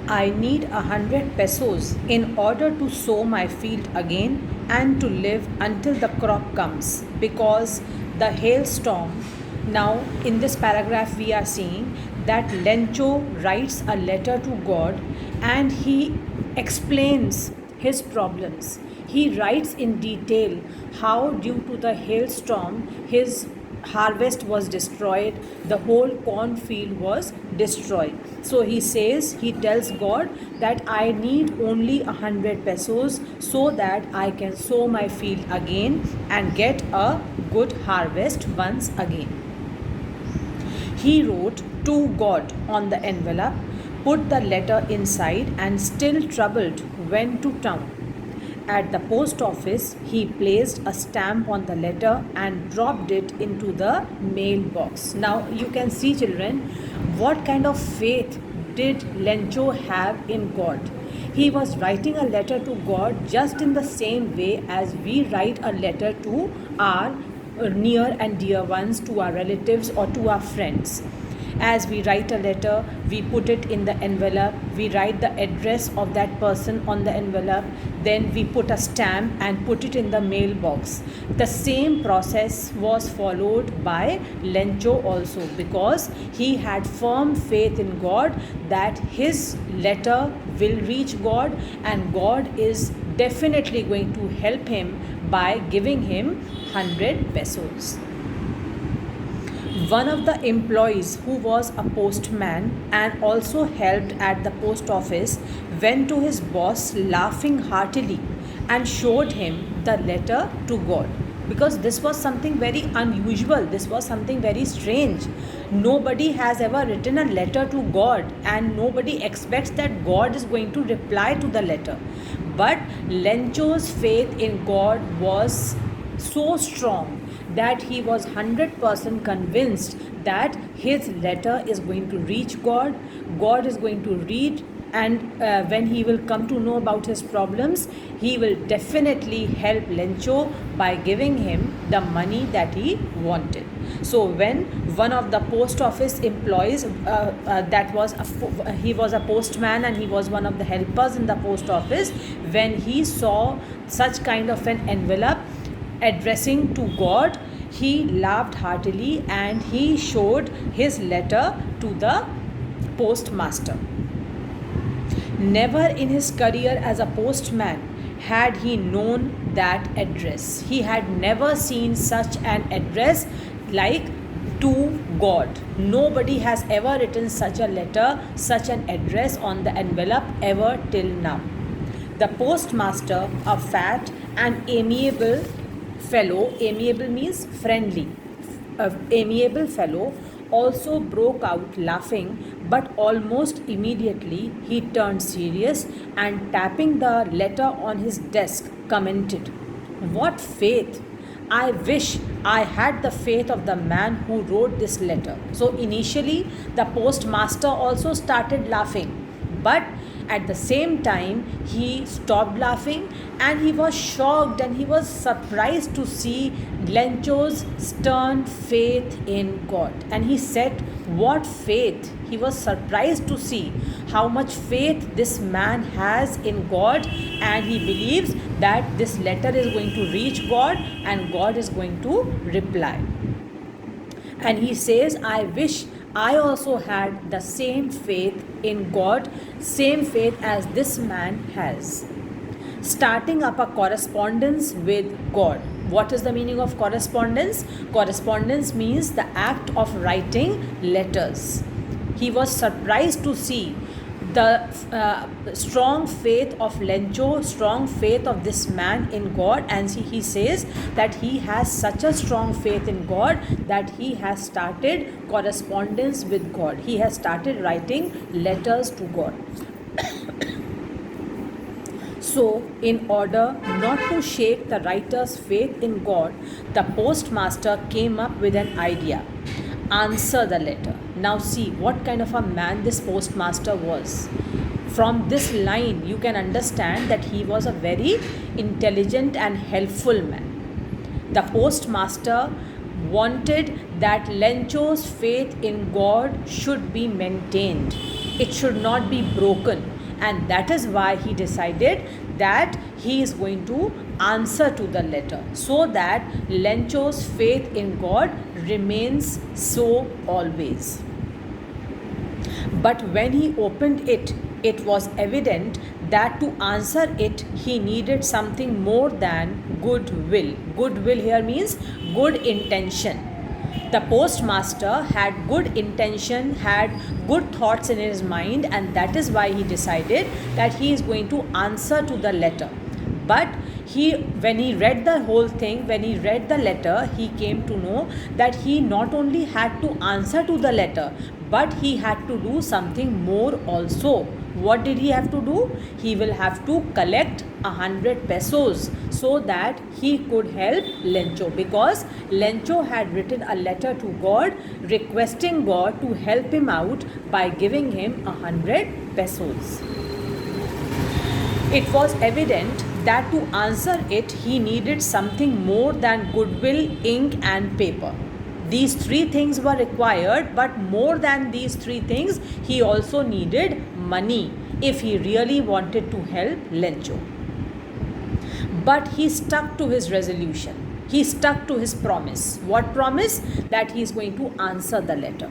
I need 100 pesos in order to sow my field again and to live until the crop comes because the hailstorm. Now, in this paragraph, we are seeing that Lencho writes a letter to God and he explains his problems. He writes in detail how, due to the hailstorm, his harvest was destroyed, the whole cornfield was destroyed. So he tells God that I need only 100 pesos so that I can sow my field again and get a good harvest once again. He wrote to God on the envelope, put the letter inside, and still troubled, went to town. At the post office, he placed a stamp on the letter and dropped it into the mailbox. Now, you can see, children, what kind of faith did Lencho have in God? He was writing a letter to God just in the same way as we write a letter to our near and dear ones, to our relatives or to our friends. As we write a letter, we put it in the envelope, we write the address of that person on the envelope, then we put a stamp and put it in the mailbox. The same process was followed by Lencho also, because he had firm faith in God that his letter will reach God and God is definitely going to help him by giving him 100 pesos. One of the employees, who was a postman and also helped at the post office, went to his boss laughing heartily and showed him the letter to God. Because this was something very unusual, this was something very strange. Nobody has ever written a letter to God and nobody expects that God is going to reply to the letter. But Lencho's faith in God was so strong that he was 100% convinced that his letter is going to reach God. God is going to read, and when he will come to know about his problems, he will definitely help Lencho by giving him the money that he wanted. So when one of the post office employees, he was a postman and he was one of the helpers in the post office, when he saw such kind of an envelope addressing to God, he laughed heartily and he showed his letter to the postmaster. Never in his career as a postman had he known that address. He had never seen such an address like to God. Nobody has ever written such a letter, such an address on the envelope ever till now. The postmaster, a fat and amiable fellow, amiable means friendly, amiable fellow, also broke out laughing, but almost immediately he turned serious and tapping the letter on his desk commented, "What faith! I wish I had the faith of the man who wrote this letter." So initially the postmaster also started laughing, but at the same time he stopped laughing and he was shocked and he was surprised to see Lencho's stern faith in God. And he said, what faith! He was surprised to see how much faith this man has in God, and he believes that this letter is going to reach God and God is going to reply. And he says, I wish I also had the same faith in God, same faith as this man has. Starting up a correspondence with God. What is the meaning of correspondence? Correspondence means the act of writing letters. He was surprised to see the strong faith of Lencho, strong faith of this man in God, and he says that he has such a strong faith in God that he has started correspondence with God. He has started writing letters to God. So, in order not to shake the writer's faith in God, the postmaster came up with an idea. Answer the letter. Now see what kind of a man this postmaster was. From this line, you can understand that he was a very intelligent and helpful man. The postmaster wanted that Lencho's faith in God should be maintained. It should not be broken. and that is why he decided that he is going to answer to the letter, so that Lencho's faith in God remains so always. But when he opened it, it was evident that to answer it, he needed something more than goodwill. Goodwill here means good intention. The postmaster had good intention, had good thoughts in his mind, and that is why he decided that he is going to answer to the letter. But when he read the whole thing, when he read the letter, he came to know that he not only had to answer to the letter, but he had to do something more also. What did he have to do? He will have to collect 100 pesos so that he could help Lencho, because Lencho had written a letter to God requesting God to help him out by giving him 100 pesos. It was evident that to answer it, he needed something more than goodwill, ink, and paper. These three things were required, but more than these three things, he also needed money if he really wanted to help Lencho. But he stuck to his resolution. He stuck to his promise. What promise? That he is going to answer the letter.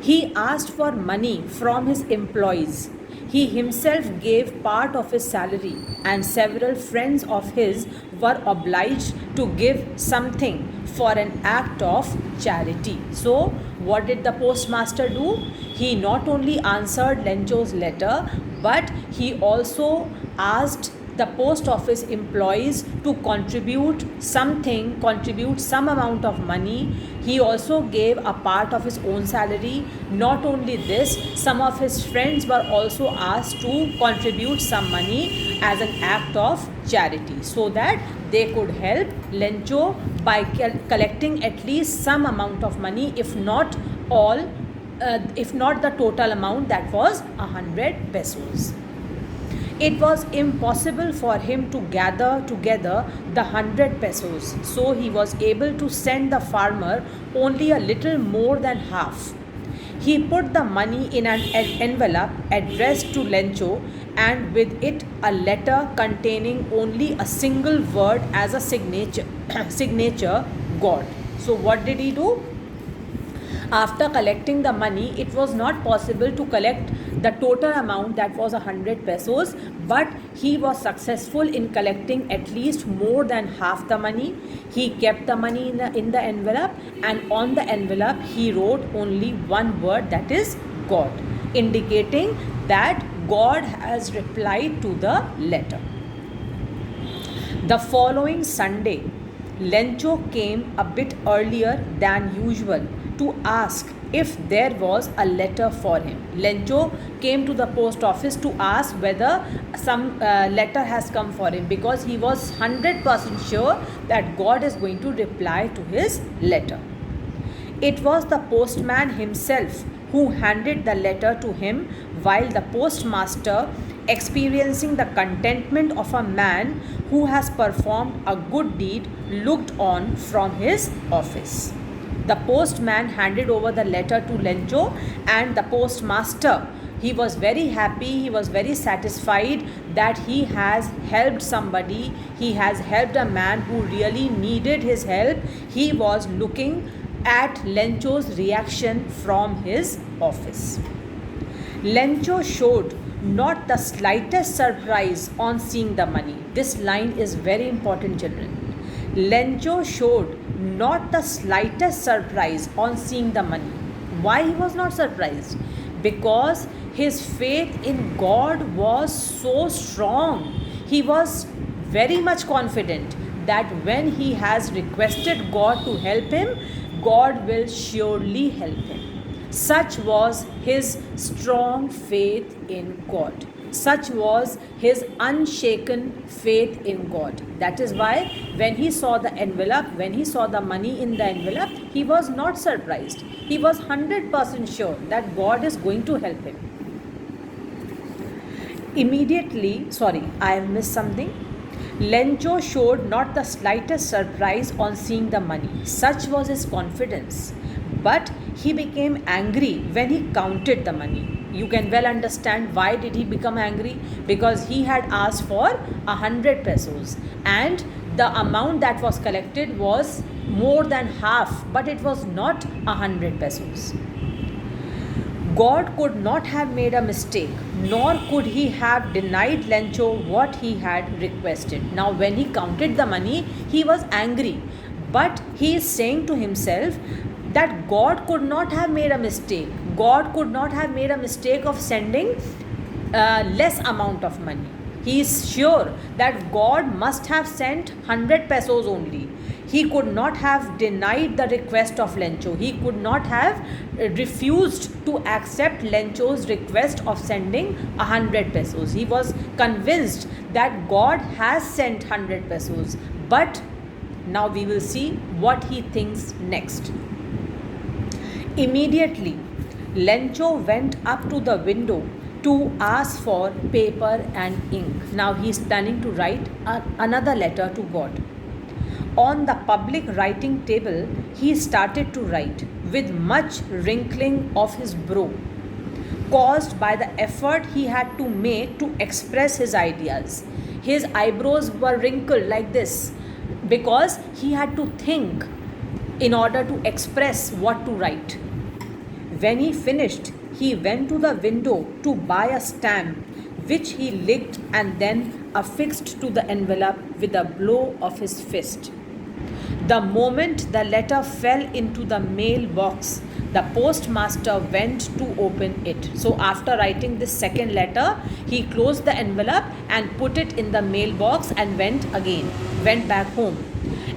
He asked for money from his employees. He himself gave part of his salary, and several friends of his were obliged to give something for an act of charity. So, what did the postmaster do? He not only answered Lencho's letter, but he also asked the post office employees to contribute some amount of money. He also gave a part of his own salary. Not only this, some of his friends were also asked to contribute some money as an act of charity, so that they could help Lencho by collecting at least some amount of money, if not the total amount, that was 100 pesos. It was impossible for him to gather together the 100 pesos, so he was able to send the farmer only a little more than half. He put the money in an envelope addressed to Lencho, and with it a letter containing only a single word as a signature, God. So what did he do? After collecting the money, it was not possible to collect the total amount, that was 100 pesos, but he was successful in collecting at least more than half the money. He kept the money in the envelope, and on the envelope he wrote only one word, that is God, indicating that God has replied to the letter. The following Sunday, Lencho came a bit earlier than usual to ask if there was a letter for him. Lencho came to the post office to ask whether some letter has come for him, because he was 100% sure that God is going to reply to his letter. It was the postman himself who handed the letter to him, while the postmaster, experiencing the contentment of a man who has performed a good deed, looked on from his office. The postman handed over the letter to Lencho, and the postmaster, he was very happy, he was very satisfied that he has helped somebody, he has helped a man who really needed his help. He was looking at Lencho's reaction from his office. Lencho showed not the slightest surprise on seeing the money. This line is very important, children. Lencho showed not the slightest surprise on seeing the money. Why he was not surprised? Because his faith in God was so strong. He was very much confident that when he has requested God to help him, God will surely help him. Such was his strong faith in God. Such was his unshaken faith in God. That is why when he saw the envelope, when he saw the money in the envelope, he was not surprised. He was 100% sure that God is going to help him. Immediately, I have missed something. Lencho showed not the slightest surprise on seeing the money. Such was his confidence. But he became angry when he counted the money. You can well understand why did he become angry, because he had asked for 100 pesos, and the amount that was collected was more than half, but it was not 100 pesos. God could not have made a mistake, nor could he have denied Lencho what he had requested. Now, when he counted the money, he was angry, but he is saying to himself that God could not have made a mistake. God could not have made a mistake of sending less amount of money. He is sure that God must have sent 100 pesos only. He could not have denied the request of Lencho. He could not have refused to accept Lencho's request of sending 100 pesos. He was convinced that God has sent 100 pesos. But now we will see what he thinks next. Immediately, Lencho went up to the window to ask for paper and ink. Now he is planning to write another letter to God. On the public writing table, he started to write with much wrinkling of his brow, caused by the effort he had to make to express his ideas. His eyebrows were wrinkled like this because he had to think in order to express what to write. When he finished, he went to the window to buy a stamp, which he licked and then affixed to the envelope with a blow of his fist. The moment the letter fell into the mail box, the postmaster went to open it. So, after writing this second letter, he closed the envelope and put it in the mailbox and went back home.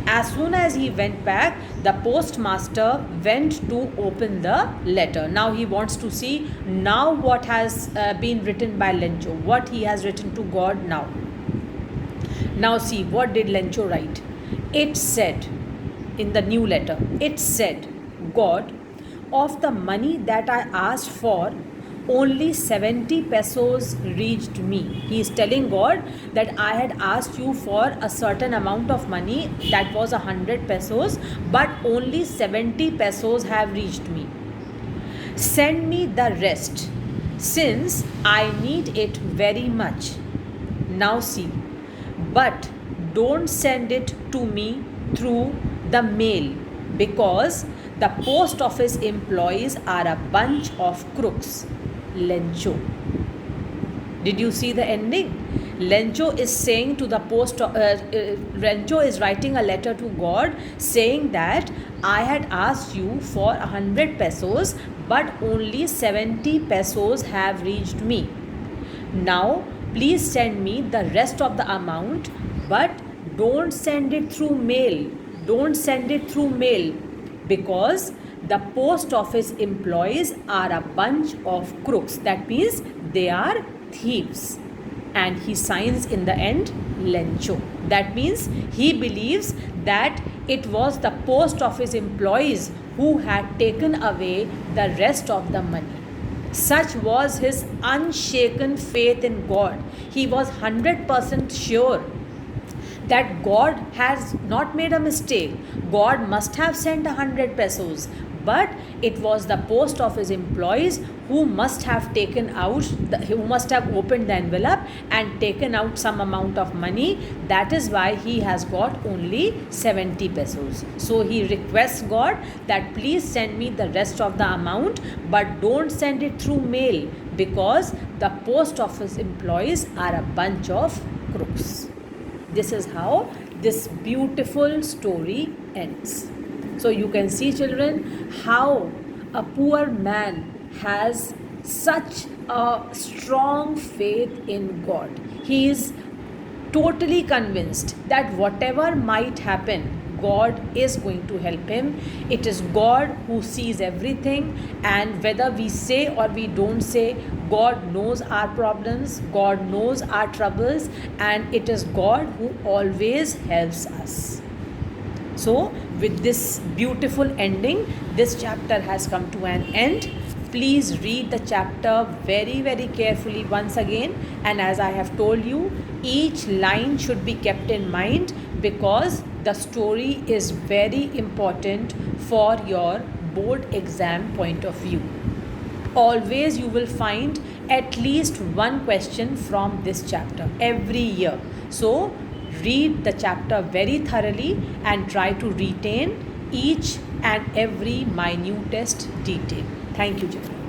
As soon as he went back, the postmaster went to open the letter. Now he wants to see now what has been written by Lencho, what he has written to God now. Now see, what did Lencho write? It said, in the new letter, it said, God, of the money that I asked for, only 70 pesos reached me. He is telling God that I had asked you for a certain amount of money that was 100 pesos, but only 70 pesos have reached me. Send me the rest, since I need it very much. Now see, but don't send it to me through the mail, because the post office employees are a bunch of crooks. Lencho. Did you see the ending? Lencho is saying to the Lencho is writing a letter to God saying that I had asked you for 100 pesos, but only 70 pesos have reached me. Now, please send me the rest of the amount, but don't send it through mail. Don't send it through mail, because the post office employees are a bunch of crooks. That means they are thieves. And he signs in the end, Lencho. That means he believes that it was the post office employees who had taken away the rest of the money. Such was his unshaken faith in God. He was 100% sure that God has not made a mistake. God must have sent 100 pesos, but it was the post office employees who must have who must have opened the envelope and taken out some amount of money. That is why he has got only 70 pesos. So he requests God that please send me the rest of the amount, but don't send it through mail, because the post office employees are a bunch of crooks. This is how this beautiful story ends. So you can see, children, how a poor man has such a strong faith in God. He is totally convinced that whatever might happen, God is going to help him. It is God who sees everything, and whether we say or we don't say, God knows our problems, God knows our troubles, and it is God who always helps us. So, with this beautiful ending, this chapter has come to an end. Please read the chapter very, very carefully once again. And as I have told you, each line should be kept in mind, because the story is very important for your board exam point of view. Always you will find at least one question from this chapter every year. So read the chapter very thoroughly and try to retain each and every minutest detail. Thank you, Jimmy.